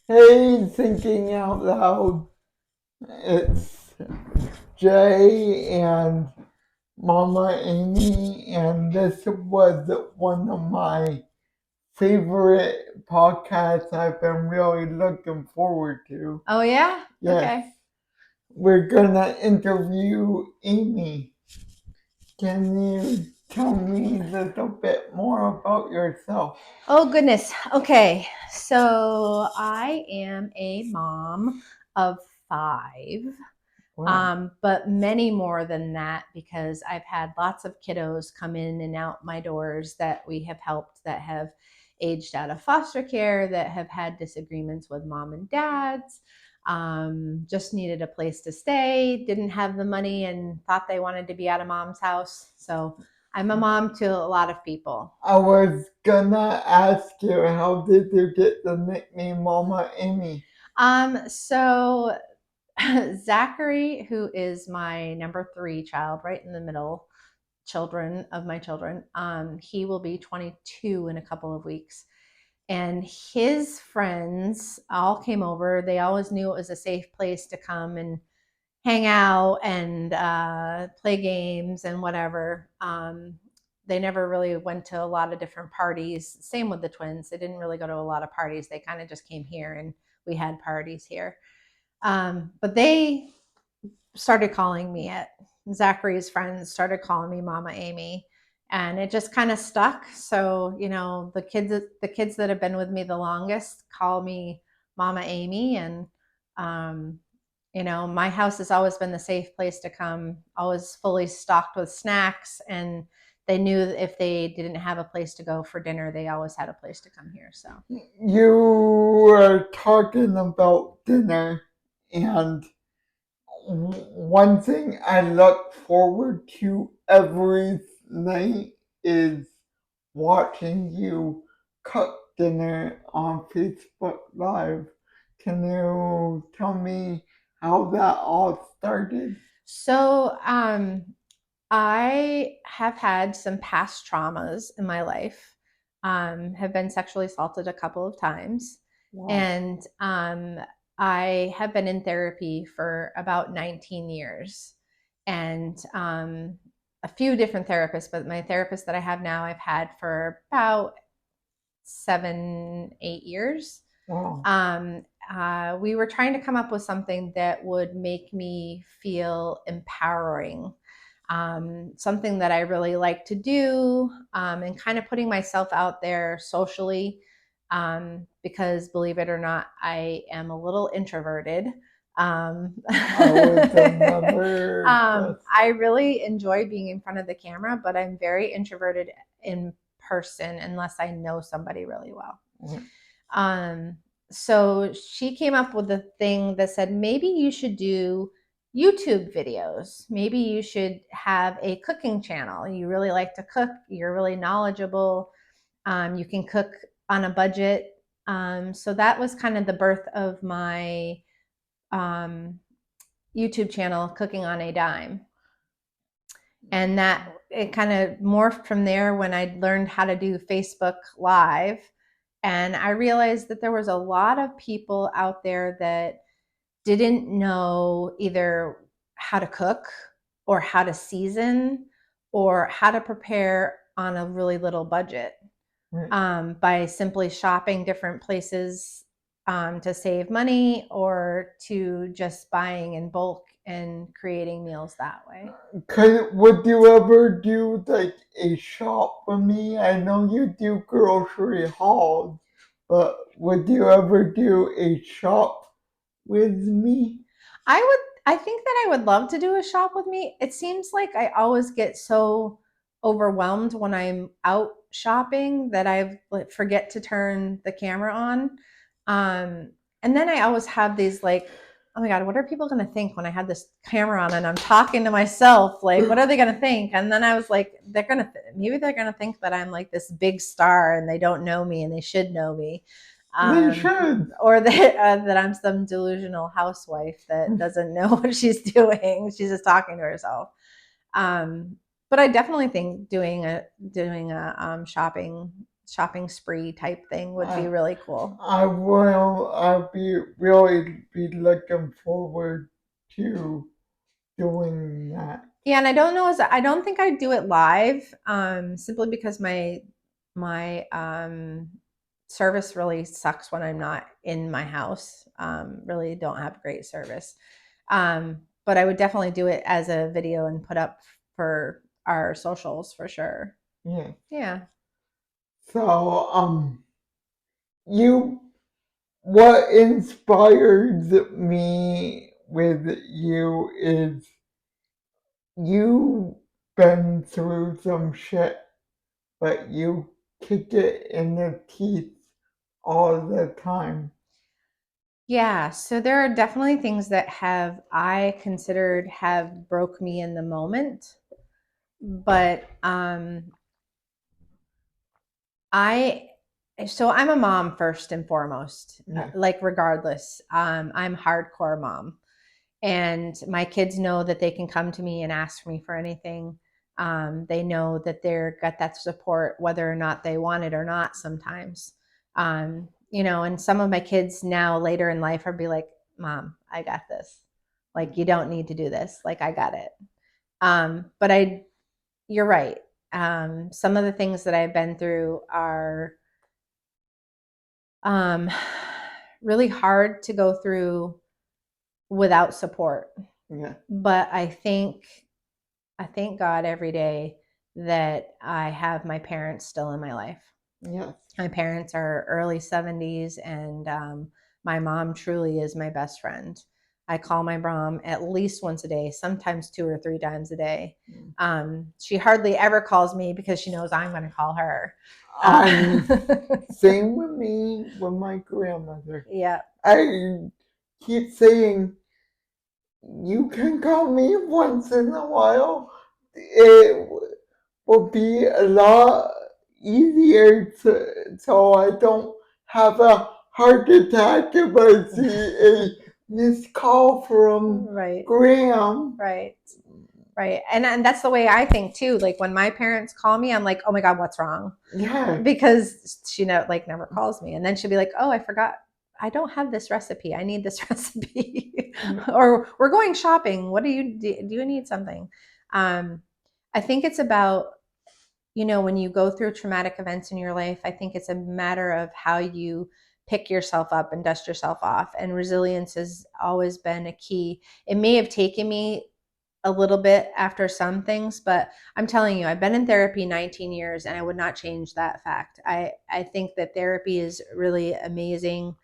Hey, thinking out loud. It's Jay and Mama Amy, and this was one of my favorite podcasts I've been really looking forward to. Oh, yeah? Yes, Okay. we're gonna interview Amy. Can you tell me a little bit more about yourself? Oh, goodness. Okay. So I am a mom of five, Wow. but many more than that because I've had lots of kiddos come in and out my doors that we have helped that have aged out of foster care, that have had disagreements with mom and dads, just needed a place to stay, didn't have the money, and thought they wanted to be out of mom's house. So I'm a mom to a lot of people. I was gonna ask you, how did you get the nickname Mama Amy? So Zachary, who is my number three child, right in the middle, children of my children, he will be 22 in a couple of weeks. And his friends all came over. They always knew it was a safe place to come and hang out and play games and whatever. They never really went to a lot of different parties. Same with the twins. They didn't really go to a lot of parties. They kind of just came here and we had parties here. But they started calling me it. Zachary's friends started calling me Mama Amy, and it just kind of stuck. So the kids that have been with me the longest call me Mama Amy, and um, my house has always been the safe place to come, always fully stocked with snacks, and they knew that if they didn't have a place to go for dinner, they always had a place to come here. So You were talking about dinner, and one thing I look forward to every night is watching you cook dinner on Facebook Live. Can you tell me how that all started? so I have had some past traumas in my life. Have been sexually assaulted a couple of times, Wow. and I have been in therapy for about 19 years, and a few different therapists. But my therapist that I have now, I've had for about 7, 8 years. Wow. We were trying to come up with something that would make me feel empowering, something that I really like to do, and kind of putting myself out there socially. Because believe it or not, I am a little introverted. I would never guess. I really enjoy being in front of the camera, but I'm very introverted in person unless I know somebody really well. Mm. Um, so she came up with a thing that said maybe you should do YouTube videos. Maybe you should have a cooking channel. You really like to cook, you're really knowledgeable, you can cook on a budget. So that was kind of the birth of my um, YouTube channel, Cooking on a Dime. And that it kind of morphed from there when I learned how to do Facebook Live. And I realized that there was a lot of people out there that didn't know either how to cook or how to season or how to prepare on a really little budget, Mm. by simply shopping different places, to save money, or to just buying in bulk and creating meals that way. Would you ever do like a shop for me? I know you do grocery hauls, but would you ever do a shop with me? I think that I would love to do a shop with me. It seems like I always get so overwhelmed when I'm out shopping that I forget to turn the camera on. Um, and then I always have these like, oh my God, what are people going to think when I have this camera on and I'm talking to myself? Like, what are they going to think? And then I was like, maybe they're going to think that I'm like this big star and they don't know me and they should know me. They Um, should. or that I'm some delusional housewife that doesn't know what she's doing. She's just talking to herself. Um, but I definitely think doing a shopping shopping spree type thing would be really cool. I'll be really be looking forward to doing that. Yeah, and I don't think I'd do it live, simply because my service really sucks when I'm not in my house. Really don't have great service. But I would definitely do it as a video and put up for our socials for sure. Yeah. Yeah. So you what inspires me with you is you've been through some shit, but you kick it in the teeth all the time. Yeah, so there are definitely things that have I considered have broke me in the moment, but I so I'm a mom first and foremost. Yeah. Like regardless, I'm hardcore mom, and my kids know that they can come to me and ask me for anything. They know that they're got that support whether or not they want it or not. Sometimes, and some of my kids now later in life are be like, "Mom, I got this. Like you don't need to do this. Like I got it." But you're right. Some of the things that I've been through are um, really hard to go through without support. Yeah. But I thank God every day that I have my parents still in my life. Yes. My parents are early 70s, and my mom truly is my best friend. I call my mom at least once a day, sometimes 2 or 3 times a day. She hardly ever calls me because she knows I'm going to call her. I'm same with me with my grandmother. Yeah. I keep saying you can call me once in a while. It will be a lot easier so I don't have a heart attack if I see a missed call from Right. Graham. Right. Right. And that's the way I think too. Like when my parents call me, I'm like, oh my God, what's wrong? Yeah. Because she never calls me. And then she'll be like, oh, I forgot. I don't have this recipe. I need this recipe. Or we're going shopping. What do you need something? I think it's about, when you go through traumatic events in your life, I think it's a matter of how you pick yourself up and dust yourself off. And resilience has always been a key. It may have taken me a little bit after some things, but I'm telling you, I've been in therapy 19 years and I would not change that fact. I think that therapy is really amazing.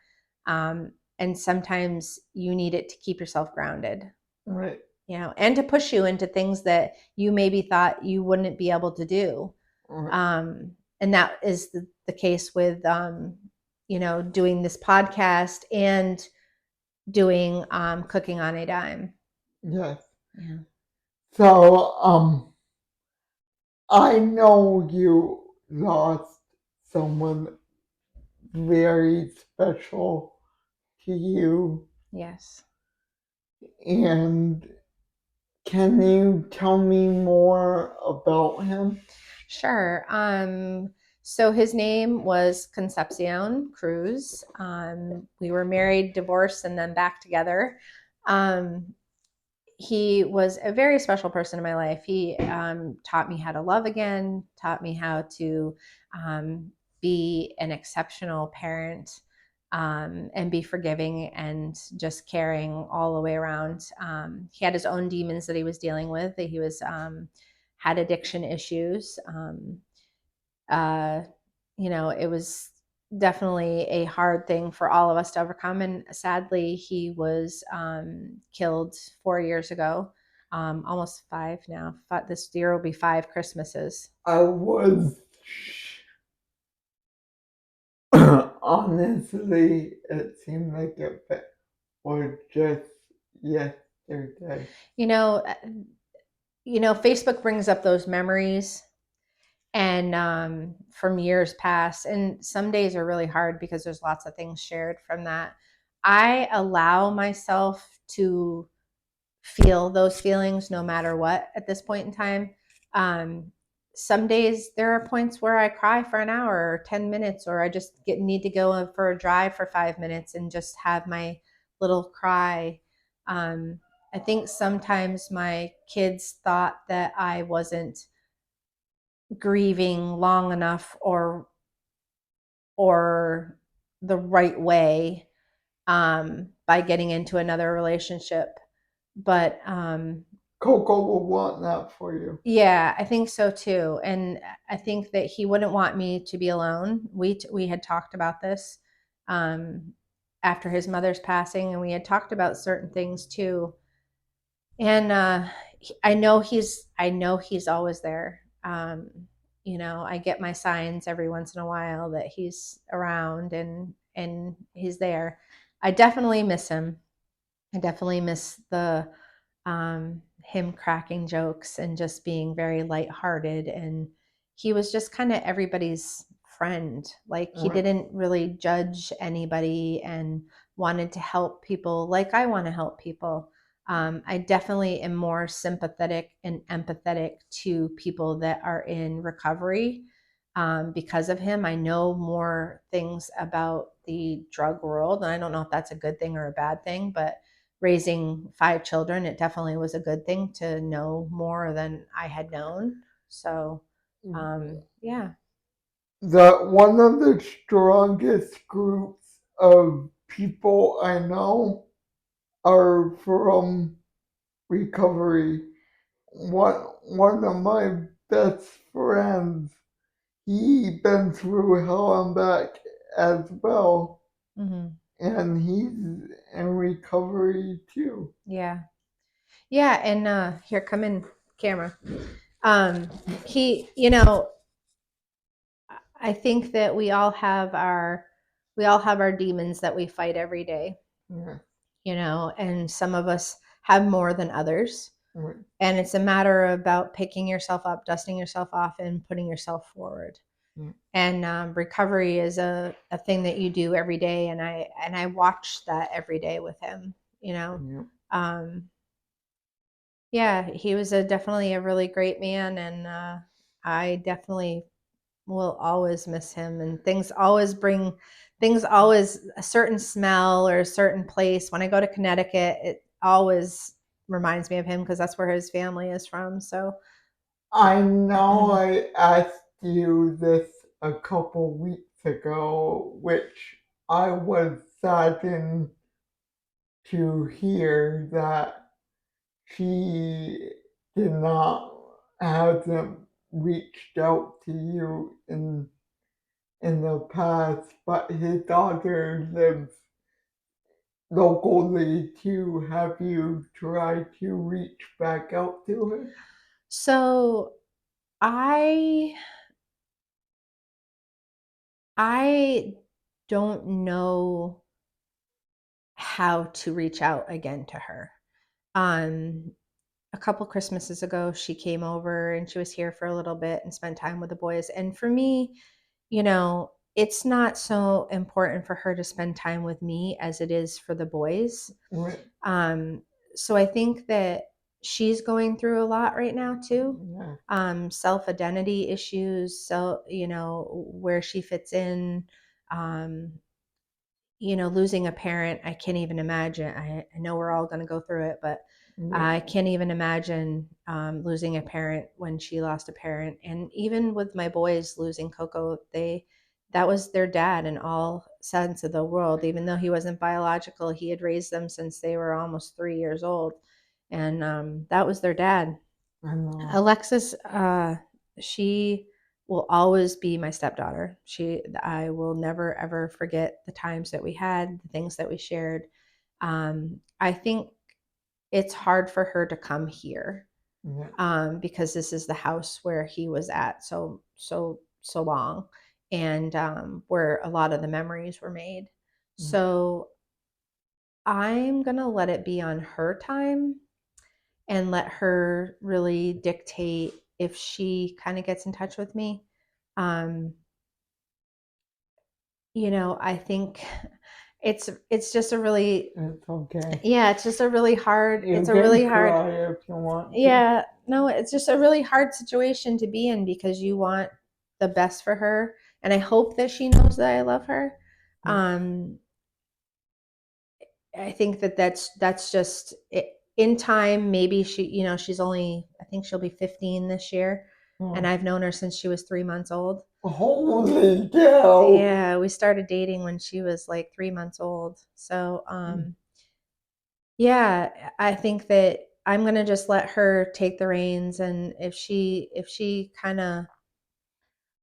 And sometimes you need it to keep yourself grounded, Right. and to push you into things that you maybe thought you wouldn't be able to do. Right. And that is the case with, doing this podcast and doing cooking on a dime. Yes. Yeah. So I know you lost someone very special to you, Yes. and can you tell me more about him? Sure. So his name was Concepcion Cruz. We were married, divorced, and then back together. Um, he was a very special person in my life. He taught me how to love again, taught me how to be an exceptional parent, and be forgiving and just caring all the way around. He had his own demons that he was dealing with. He was had addiction issues. Uh, it was definitely a hard thing for all of us to overcome. And sadly, he was killed 4 years ago, almost five now. This year will be 5 Christmases. I was honestly, it seemed like it was just yesterday. You know, Facebook brings up those memories and from years past, and some days are really hard because there's lots of things shared from that. I allow myself to feel those feelings no matter what at this point in time. some days there are points where I cry for an hour or 10 minutes, or I just need to go for a drive for 5 minutes and just have my little cry. Um, I think sometimes my kids thought that I wasn't grieving long enough or the right way by getting into another relationship. But Coco will want that for you. yeah, I think so too. And I think that he wouldn't want me to be alone. We had talked about this um, after his mother's passing, and we had talked about certain things too. And I know he's always there. I get my signs every once in a while that he's around and he's there. I definitely miss him. I definitely miss the him cracking jokes and just being very lighthearted. And he was just kind of everybody's friend. Like he Right. didn't really judge anybody and wanted to help people like I want to help people. I definitely am more sympathetic and empathetic to people that are in recovery because of him. I know more things about the drug world. And I don't know if that's a good thing or a bad thing, but raising 5 children, it definitely was a good thing to know more than I had known. So, yeah. That one of the strongest groups of people I know are from recovery. One of my best friends, he been through hell and back as well, Hmm. and he's in recovery too. Yeah. Yeah. And here, come in, camera. Um, he, I think that we all have our demons that we fight every day, Yeah, and some of us have more than others. right, And it's a matter about picking yourself up, dusting yourself off, and putting yourself forward. yeah, And recovery is a thing that you do every day, and I watch that every day with him. you know yeah. um yeah, he was definitely a really great man, and I definitely will always miss him. And things always, a certain smell or a certain place when I go to Connecticut, it always reminds me of him because that's where his family is from. So I know I asked you this a couple weeks ago, which I was saddened to hear that she did not hasn't reached out to you in the past, but his daughter lives locally too. Have you tried to reach back out to her? so I I don't know how to reach out again to her. Um, a couple Christmases ago, she came over and she was here for a little bit and spent time with the boys. And for me, it's not so important for her to spend time with me as it is for the boys. Right. Um, so I think that she's going through a lot right now too. Yeah. Self identity issues, so where she fits in. Um, losing a parent, I can't even imagine. I know we're all going to go through it, but Right. I can't even imagine losing a parent when she lost a parent. And even with my boys losing Coco, that was their dad in all sense of the world. Even though he wasn't biological, he had raised them since they were almost 3 years old, and that was their dad. I know. Alexis, she will always be my stepdaughter. I will never ever forget the times that we had, the things that we shared. I think it's hard for her to come here Yeah. because this is the house where he was at so long, and where a lot of the memories were made. Yeah. So I'm gonna let it be on her time and let her really dictate if she kind of gets in touch with me. Um, I think it's just a really It's okay. yeah, it's just a really hard You it's a can really hard cry if you want to. yeah, no, it's just a really hard situation to be in because you want the best for her and I hope that she knows that I love her. Um I think that that's just it, in time maybe she's only I think she'll be 15 this year and Oh, I've known her since she was 3 months old. holy cow! Yeah, we started dating when she was like 3 months old. So, yeah, I think that I'm going to just let her take the reins and if she kind of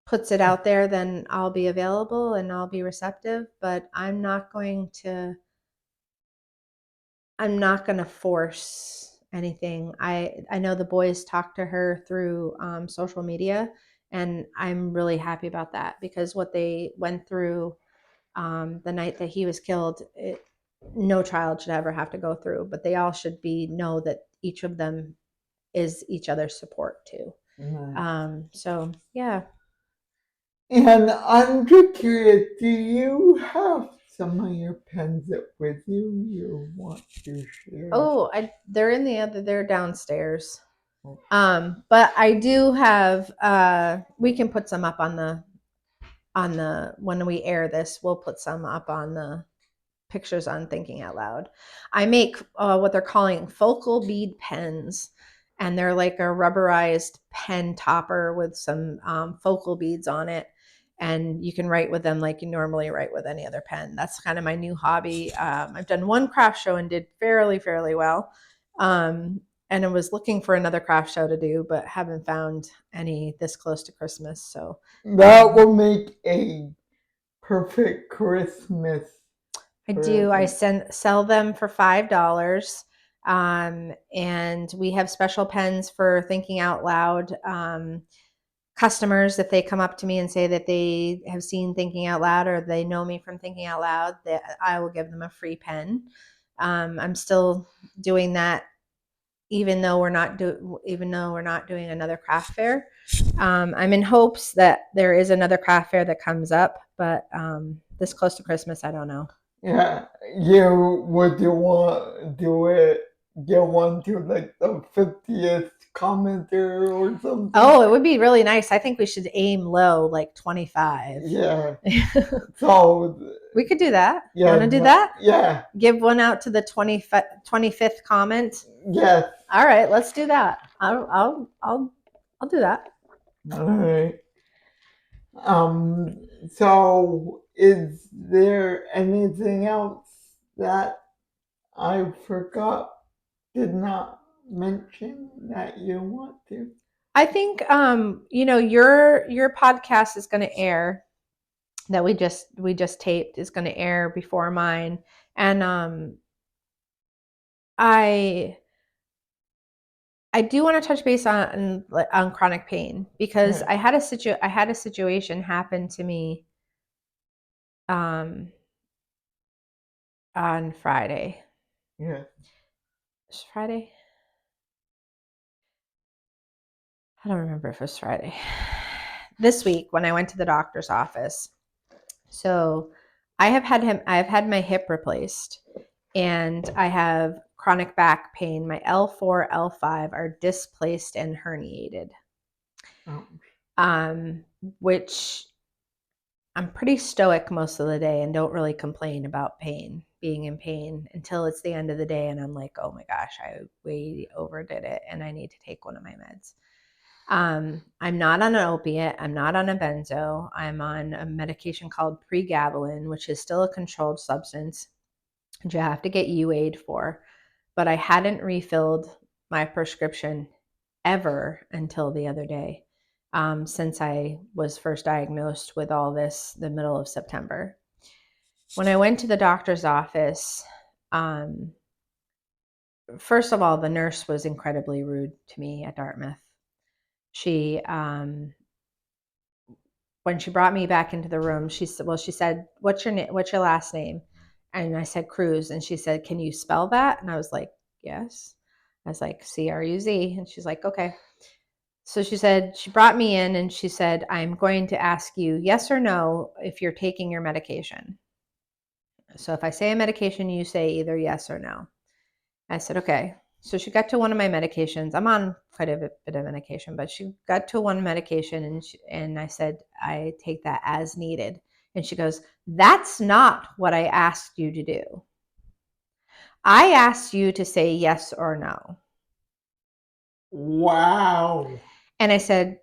puts it out there then I'll be available and I'll be receptive, but I'm not going to force anything. I know the boys talk to her through social media and I'm really happy about that because what they went through the night that he was killed, no child should ever have to go through, but they all should know that each of them is each other's support too. Nice. So yeah. And I'm just curious, do you have some of your pens with you want to share? Oh, they're in the other. They're downstairs. But I do have. We can put some up on the when we air this. We'll put some up on the pictures on Thinking Out Loud. I make what they're calling focal bead pens, and they're like a rubberized pen topper with some focal beads on it. And you can write with them like you normally write with any other pen. That's kind of my new hobby. I've done one craft show and did fairly well. Um, and I was looking for another craft show to do, but haven't found any this close to Christmas. So That will make a perfect Christmas I do. I present. sell them for $5. And we have special pens for Thinking Out Loud customers. If they come up to me and say that they have seen Thinking Out Loud or they know me from Thinking Out Loud, that I will give them a free pen. I'm still doing that even though we're not doing another craft fair. I'm in hopes that there is another craft fair that comes up, but this close to Christmas, I don't know. Yeah, would you want do it? Get one to like the 50th commenter or something? Oh, it would be really nice. I think we should aim low, like 25. Yeah. So We could do that. You yeah, want to do that? yeah, Give one out to the 25th comment. yes. All right, let's do that. I'll do that. All right. So is there anything else that I forgot, did not mention that you want to? I think your podcast is going to air that we just taped is going to air before mine, and I I do want to touch base on chronic pain because Yeah, I had a situation happen to me um on Friday. yeah, Was it Friday? I don't remember if it was Friday. This week when I went to the doctor's office. So I've had my hip replaced and I have chronic back pain. My L4, L5 are displaced and herniated. um, Which I'm pretty stoic most of the day and don't really complain about being in pain until it's the end of the day and I'm like, oh my gosh, I way overdid it and I need to take one of my meds. I'm not on an opiate. I'm not on a benzo. I'm on a medication called pregabalin, which is still a controlled substance, which you have to get UA'd for. But I hadn't refilled my prescription ever until the other day, since I was first diagnosed with all this the middle of September. When I went to the doctor's office, um, first of all, the nurse was incredibly rude to me at Dartmouth. She when she brought me back into the room, she said, what's your last name?" And I said, "Cruz." And she said, "Can you spell that?" And I was like, "Yes." I was like, "Cruz." And she's like, "Okay." So she brought me in and she said, "I'm going to ask you yes or no if you're taking your medication." So if I say a medication, you say either yes or no. I said, okay. So she got to one of my medications. I'm on quite a bit of medication, but she got to one medication and I said, I take that as needed. And she goes, that's not what I asked you to do. I asked you to say yes or no. Wow. And I said,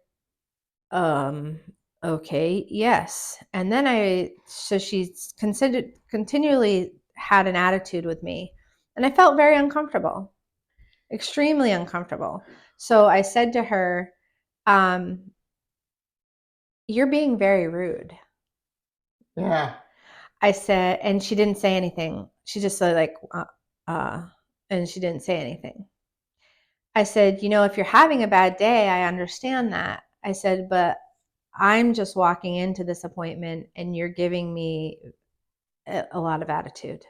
um, okay, yes. And then so she considered continually had an attitude with me. And I felt very uncomfortable, extremely uncomfortable. So I said to her, um, you're being very rude. Yeah. I said, and she didn't say anything. She just said like, and she didn't say anything. I said, if you're having a bad day, I understand that. I said, but I'm just walking into this appointment and you're giving me a lot of attitude.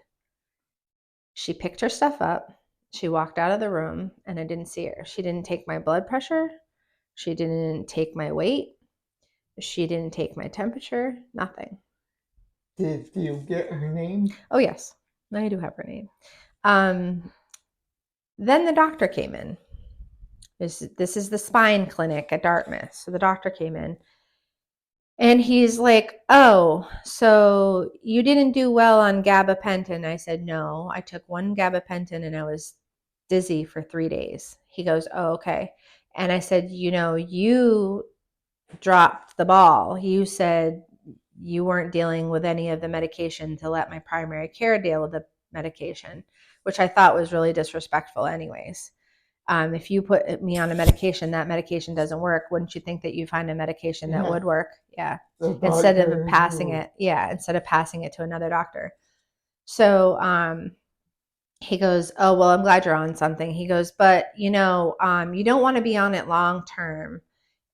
She picked her stuff up. She walked out of the room and I didn't see her. She didn't take my blood pressure. She didn't take my weight. She didn't take my temperature, nothing. Did you get her name? Oh, yes, I do have her name. Um, then the doctor came in. This is the spine clinic at Dartmouth. So the doctor came in and he's like, oh, so you didn't do well on gabapentin. I said, no, I took one gabapentin and I was dizzy for 3 days. He goes, oh, okay. And I said, you dropped the ball. You said you weren't dealing with any of the medication to let my primary care deal with the medication, which I thought was really disrespectful, anyways. If you put me on a medication, that medication doesn't work. Wouldn't you think that you find a medication that Yeah. would work? Yeah. The Instead of doctor passing who. it, yeah, instead of passing it to another doctor. So he goes, oh, well, I'm glad you're on something. He goes, but you don't want to be on it long term.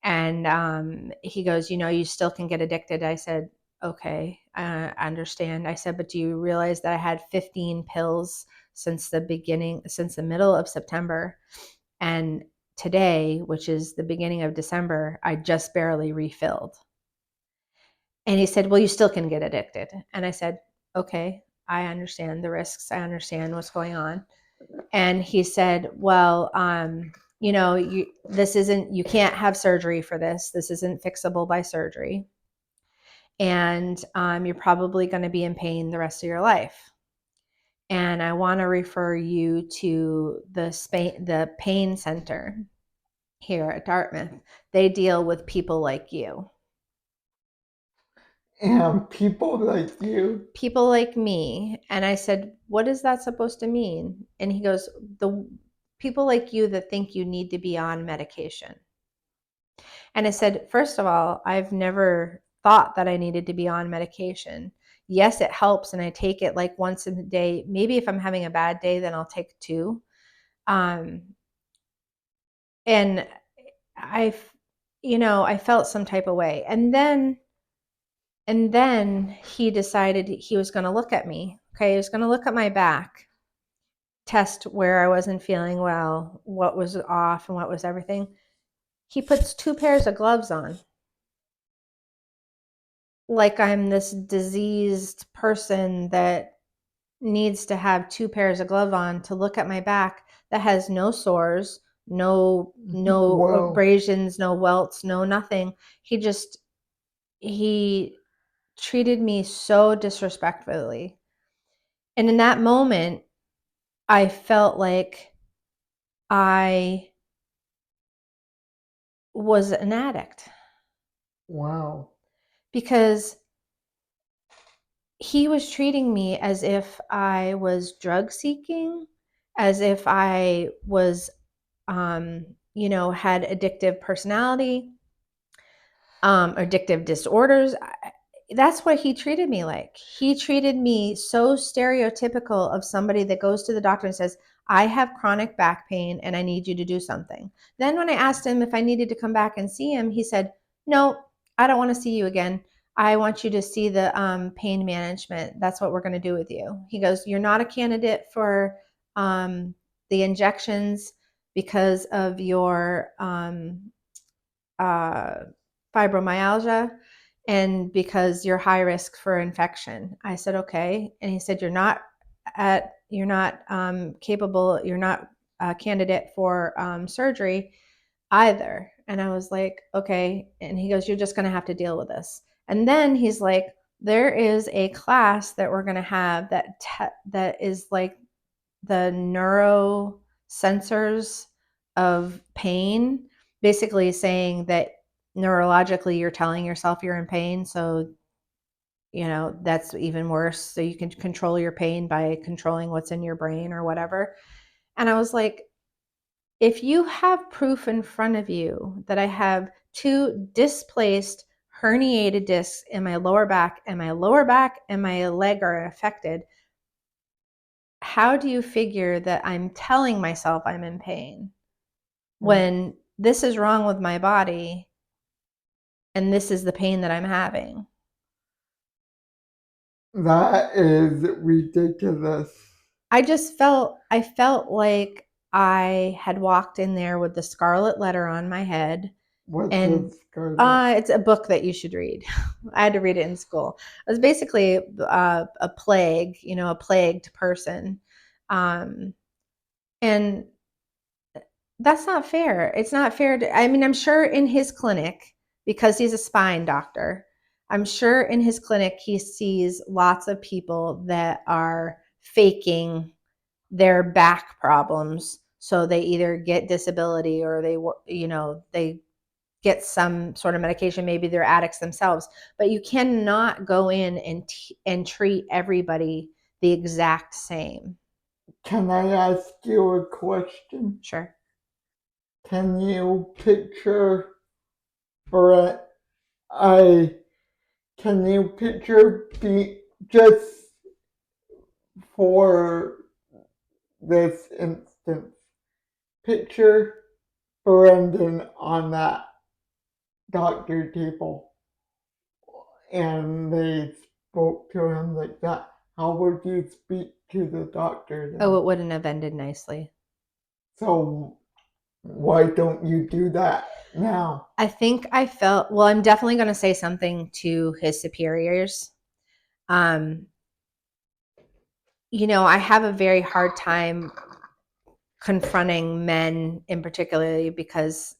And he goes, you still can get addicted. I said, okay, I understand. I said, but do you realize that I had 15 pills since the middle of September? And today, which is the beginning of December, I just barely refilled. And he said, well, you still can get addicted. And I said, okay, I understand the risks. I understand what's going on. And he said, well, you can't have surgery for this. This isn't fixable by surgery. And you're probably going to be in pain the rest of your life. And I want to refer you to the pain center here at Dartmouth. They deal with people like you. And people like you. People like me. And I said, what is that supposed to mean? And he goes, the people like you that think you need to be on medication. And I said, first of all, I've never thought that I needed to be on medication. Yes, it helps, and I take it like once a day. Maybe if I'm having a bad day, then I'll take two. Um, and I, I felt some type of way. And then he decided he was going to look at me. Okay, he was going to look at my back, test where I wasn't feeling well, what was off, and what was everything. He puts two pairs of gloves on, like I'm this diseased person that needs to have two pairs of glove on to look at my back that has no sores, no Well, abrasions, no welts, no nothing. He treated me so disrespectfully. And in that moment, I felt like I was an addict wow. because he was treating me as if I was drug seeking, as if I was, had addictive personality, addictive disorders. That's what he treated me like. He treated me so stereotypical of somebody that goes to the doctor and says, I have chronic back pain and I need you to do something. Then when I asked him if I needed to come back and see him, he said, no, I don't want to see you again. I want you to see the pain management. That's what we're going to do with you. He goes, you're not a candidate for the injections because of your uh, fibromyalgia, and because you're high risk for infection. I said, okay. And he said, you're not capable, you're not a candidate for surgery either. And I was like, okay. And he goes, you're just going to have to deal with this. And then he's like, there is a class that we're going to have that is like the neuro sensors of pain, basically saying that neurologically you're telling yourself you're in pain. So, that's even worse. So you can control your pain by controlling what's in your brain or whatever. And I was like, if you have proof in front of you that I have two displaced herniated discs in my lower back and my leg are affected, how do you figure that I'm telling myself I'm in pain when this is wrong with my body and this is the pain that I'm having? That is ridiculous. I felt like I had walked in there with the scarlet letter on my head. What's And the scarlet? it's a book that you should read. I had to read it in school. It was basically a plague, a plagued person. Um, and that's not fair. It's not fair I mean, I'm sure in his clinic, because he's a spine doctor, I'm sure in his clinic he sees lots of people that are faking their back problems. So they either get disability or they get some sort of medication. Maybe they're addicts themselves, but you cannot go in and treat everybody the exact same. Can I ask you a question? Sure. Can you picture for I can you picture be just for this instance, picture Brendan on that doctor table and they spoke to him like that. How would you speak to the doctor Oh, then? it wouldn't have ended nicely. So why don't you do that now? I think I felt, well, I'm definitely going to say something to his superiors. Um, I have a very hard time confronting men in particularly because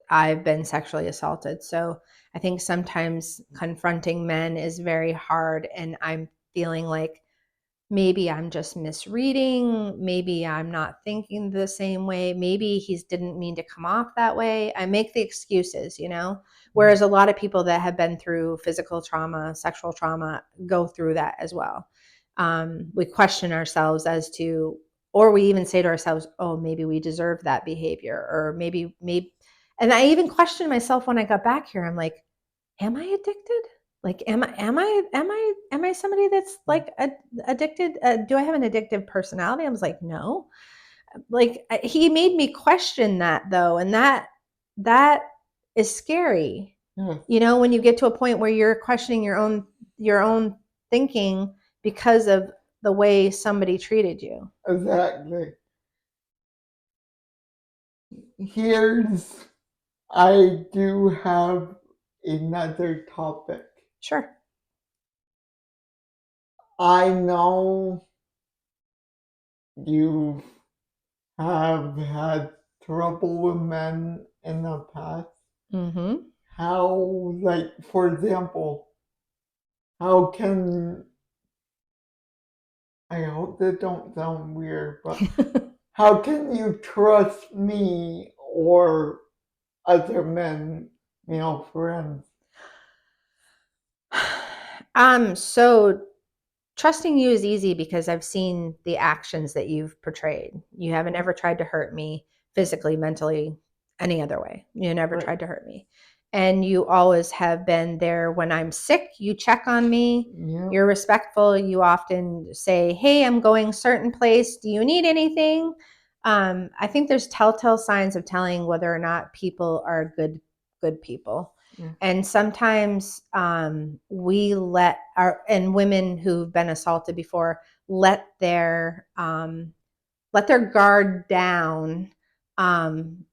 I've been sexually assaulted. So I think sometimes confronting men is very hard. And I'm feeling like maybe I'm just misreading. Maybe I'm not thinking the same way. Maybe he didn't mean to come off that way. I make the excuses. Whereas a lot of people that have been through physical trauma, sexual trauma, go through that as well. We question ourselves or we even say to ourselves, oh, maybe we deserve that behavior, or maybe. And I even questioned myself when I got back here. I'm like, am I addicted? Like, am I somebody that's like addicted? Do I have an addictive personality? I was like, no. Like, he made me question that though, and that is scary. Yes, When you get to a point where you're questioning your own thinking because of the way somebody treated you. exactly. Here's I do have another topic. Sure. I know you have had trouble with men in the past. Mm-hmm. How, like, for example, how can I hope that don't sound weird, but how can you trust me or other men, friends? So trusting you is easy because I've seen the actions that you've portrayed. You haven't ever tried to hurt me physically, mentally, any other way. You never Right. tried to hurt me. And you always have been there when I'm sick. You check on me. Yeah. You're respectful. You often say, hey, I'm going certain place. Do you need anything? I think there's telltale signs of telling whether or not people are good people. Yeah. And sometimes we and women who've been assaulted before let their guard down, um,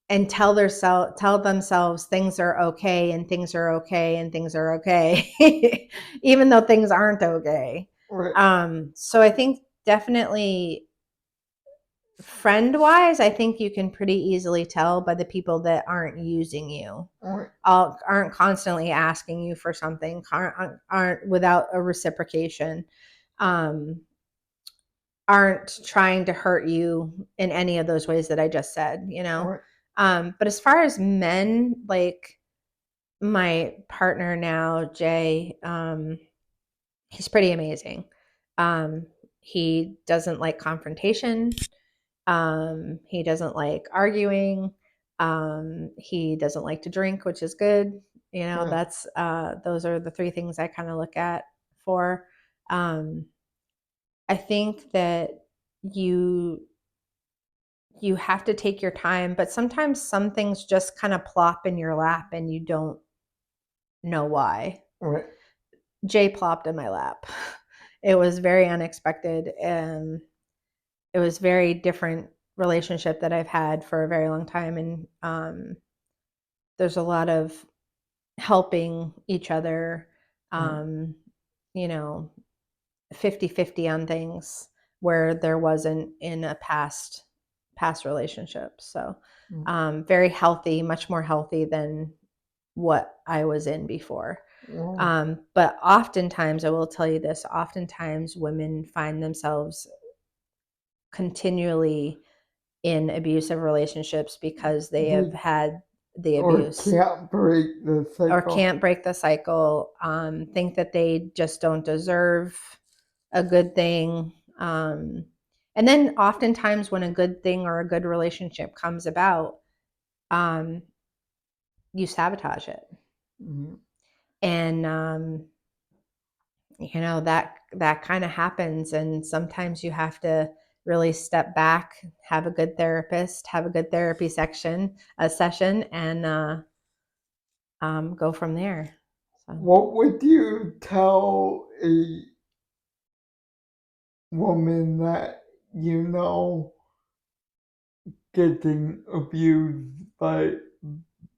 and tell themselves things are okay and things are okay and things are okay, even though things aren't okay. Right. So I think definitely friend wise, I think you can pretty easily tell by the people that aren't using you, Right. aren't constantly asking you for something, aren't without a reciprocation, um, aren't trying to hurt you in any of those ways that I just said, you know? Right. But as far as men, like my partner now, Jay, he's pretty amazing. Um, he doesn't like confrontation. He doesn't like arguing. He doesn't like to drink, which is good. You know, Yeah. that's those are the three things I kind of look at for. Um, I think that you you have to take your time, but sometimes some things just kind of plop in your lap and you don't know why. Right. Jay plopped in my lap. It was very unexpected, and it was very different relationship that I've had for a very long time, and there's a lot of helping each other, Right. um, you know, 50-50 on things where there wasn't in a past relationship. So Mm. very healthy, much more healthy than what I was in before. Wow. But oftentimes, I will tell you this, oftentimes women find themselves continually in abusive relationships because they have They had the or abuse can't break the or cycle. can't break the cycle, think that they just don't deserve a good thing. And then oftentimes, when a good thing or a good relationship comes about, um, you sabotage it. Mm. And you know that kind of happens, and sometimes you have to really step back, have a good therapist, have a good therapy section a session, and go from there. So What would you tell a woman that you know getting abused by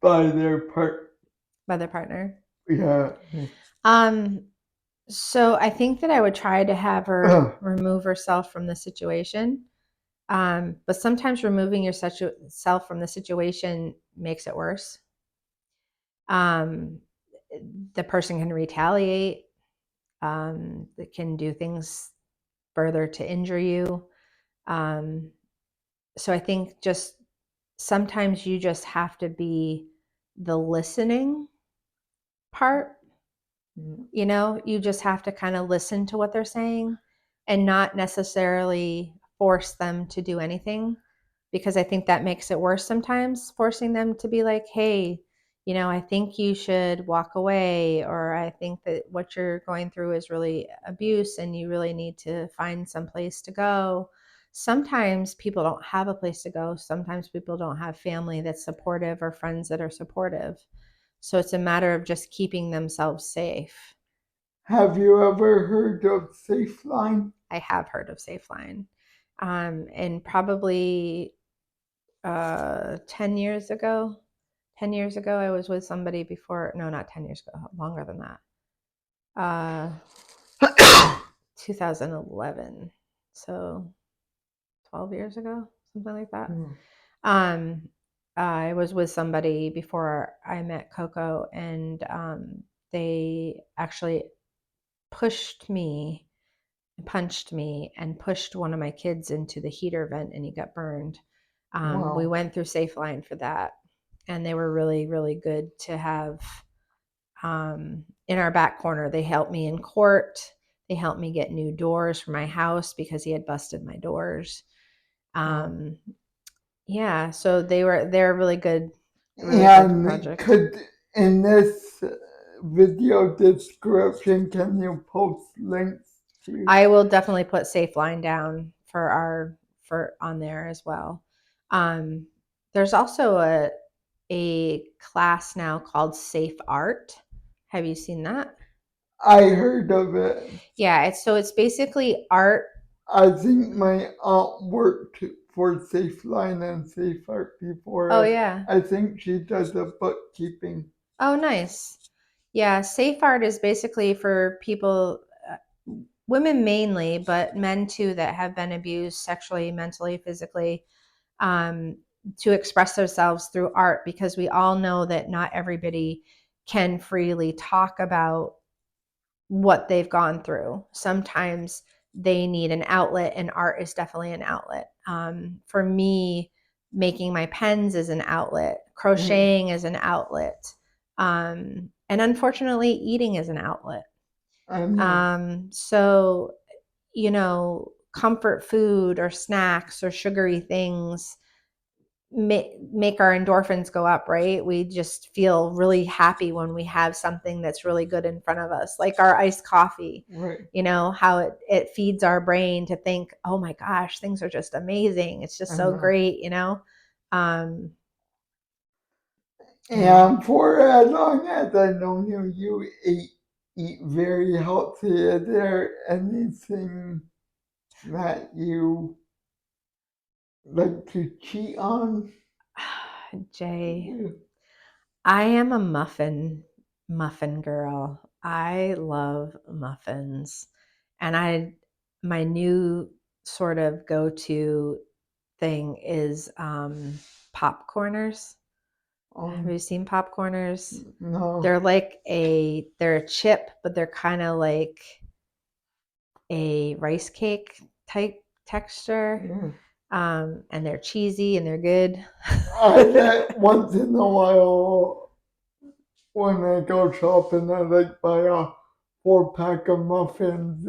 their part? by their partner. Yeah. um so I think that I would try to have her remove herself from the situation, but sometimes removing yourself from the situation makes it worse. um the person can retaliate, that can do things further to injure you. Um, so I think just sometimes you just have to be the listening part. Mm. You know, you just have to kind of listen to what they're saying and not necessarily force them to do anything, because I think that makes it worse sometimes, forcing them to be like, hey, you know, I think you should walk away, or I think that what you're going through is really abuse and you really need to find some place to go. Sometimes people don't have a place to go. Sometimes people don't have family that's supportive or friends that are supportive. So it's a matter of just keeping themselves safe. Have you ever heard of Safeline? I have heard of Safeline. And probably 10 years ago, 10 years ago, I was with somebody before, no, not 10 years ago, longer than that. 2011. So 12 years ago, something like that. Mm. Um, I was with somebody before I met Coco, and they actually pushed me, punched me, and pushed one of my kids into the heater vent, and he got burned. We Wow. went through Safeline for that, and they were really, really good to have in our back corner. They helped me in court. They helped me get new doors for my house because he had busted my doors. Wow. Um, yeah, so they're really good And project. could in this video description can you post links to? I will definitely put Safe Line down for our for on there as well. Um, there's also a class now called Safe Art. Have you seen that? I heard of it. Yeah, it's basically art. I think my aunt worked for Safeline and Safe Art Oh, before. yeah. I think she does the bookkeeping. Oh, nice. Yeah, safe art is basically for people, women mainly, but men too, that have been abused sexually, mentally, physically, um, to express themselves through art, because we all know that not everybody can freely talk about what they've gone through. Sometimes they need an outlet, and art is definitely an outlet. For me, making my pens is an outlet, crocheting is an outlet, and unfortunately, eating is an outlet. I know. So, comfort food or snacks or sugary things make our endorphins go up, right? We just feel really happy when we have something that's really good in front of us, like our iced coffee. Right. How it feeds our brain to think, oh my gosh, things are just amazing. It's just I so know. great. Um, yeah. And for as long as I know you, you eat very healthy. Is there anything that you like to cheat on? Jay, I am a muffin girl. I love muffins. And my new sort of go-to thing is popcorners. Have Um, you seen popcorners? no. They're a chip, but they're kind of like a rice cake type texture. Yeah. And they're cheesy and they're good. I like once in a while when I go shopping, I like buy a 4 pack of muffins,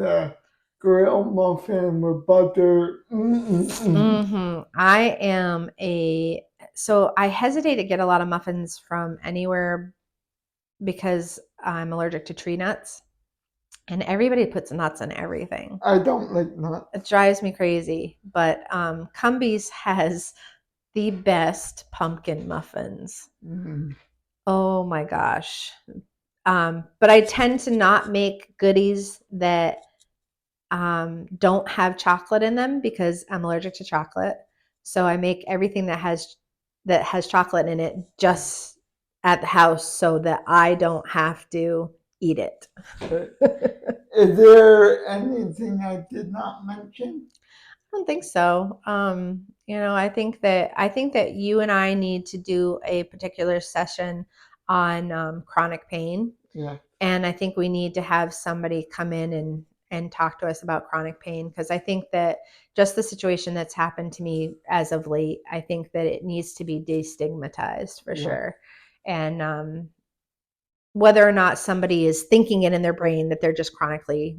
grilled muffin with butter. Mm-mm-mm. I am so I hesitate to get a lot of muffins from anywhere because I'm allergic to tree nuts, and everybody puts nuts in everything. I don't like nuts. It drives me crazy. But Cumbies has the best pumpkin muffins. Mm. Oh my gosh. But I tend to not make goodies that don't have chocolate in them because I'm allergic to chocolate. So I make everything that has chocolate in it just at the house so that I don't have to eat it. But is there anything I did not mention? I don't think so. I think that you and I need to do a particular session on chronic pain, Yeah, and I think we need to have somebody come in and talk to us about chronic pain, because I think that just the situation that's happened to me as of late, I think that it needs to be destigmatized for yeah, sure. And whether or not somebody is thinking it in their brain that they're just chronically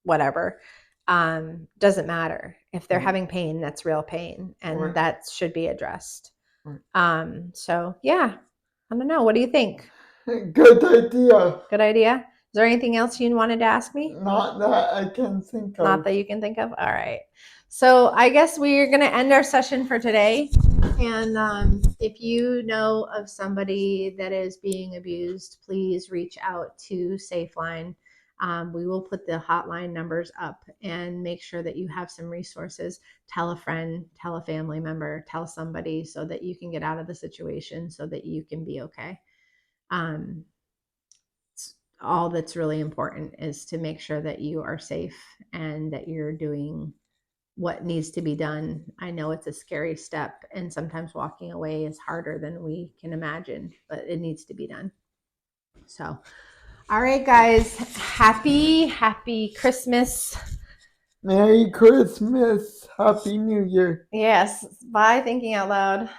whatever, doesn't matter. If they're right, having pain, that's real pain, and right, that should be addressed. right. So yeah, I don't know. What do you think? Good idea. Good idea. Is there anything else you wanted to ask me? Not that I can think Not of. that you can think of? All right. So I guess we're going to end our session for today. And if you know of somebody that is being abused, please reach out to Safeline. We will put the hotline numbers up and make sure that you have some resources. Tell a friend, tell a family member, tell somebody so that you can get out of the situation so that you can be okay. Um, all that's really important is to make sure that you are safe and that you're doing what needs to be done. I know it's a scary step, and sometimes walking away is harder than we can imagine, but it needs to be done. So, all right, guys, happy Christmas. Merry Christmas. Happy New Year. Yes, bye, thinking out loud.